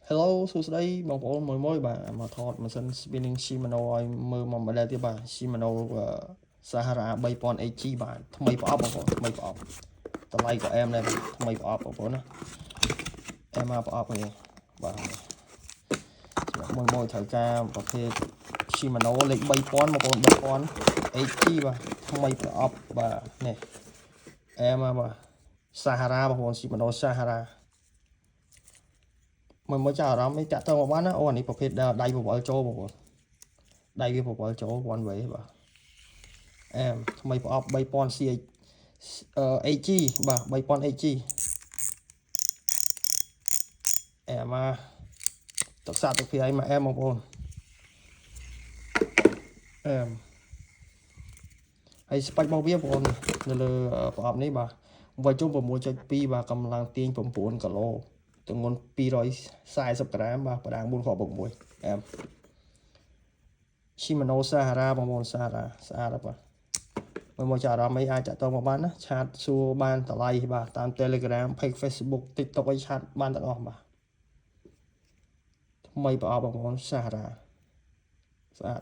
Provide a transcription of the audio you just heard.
Hello សួស្តីបងប្អូនមួយបាទមកថតម៉ាស៊ីន spinning Shimano ឲ្យមើលមកម៉ូដែលទៀតបាទ Shimano Sahara 3000 HG បាទថ្មីប្រអប់បងប្អូនថ្មីប្រអប់តម្លៃក៏អែមដែរបាទថ្មីប្រអប់បងប្អូនណាអែមមកប្រអប់នេះបាទមួយត្រូវការប្រភេទ Shimano លេខ3000បងប្អូន3000 HG បាទថ្មីប្រអប់បាទនេះអែមមកបាទ Sahara បងប្អូន Shimano Saharaមកចាអារម្មណ៍នេះតាក់ទងមកបានណាអូអានេះប្រភេទដៃពវល់ចូលបងប្អូនដៃវាពវល់ចូល one way បាទអែមថ្មីប្រអប់3000 CH HG បាទ3000 HG អែមមកទឹកសាទឹកភីឲ្យមកអែមបងប្អូនអែមហើយស្ប៉ាច់របស់វាបងប្អូននៅលើប្រអប់នេះបាទវ៉ៃជុំ 6.2 បាទកម្លាំងទាញ9គីឡូទម្ងន់240ក្រាមបាទបដាង4ខ6អែម Shimano Sahara បងប្អូន Sahara ស្អាតបាទមកចាអារម្មណ៍អីអាចតាក់ទងមកបានណាឆាតសួរបានតម្លៃបាទតាម Telegram Page Facebook TikTok អីឆាតបានទាំងអស់បាទថ្មីប្រអប់បងប្អូន Sahara ស្អាត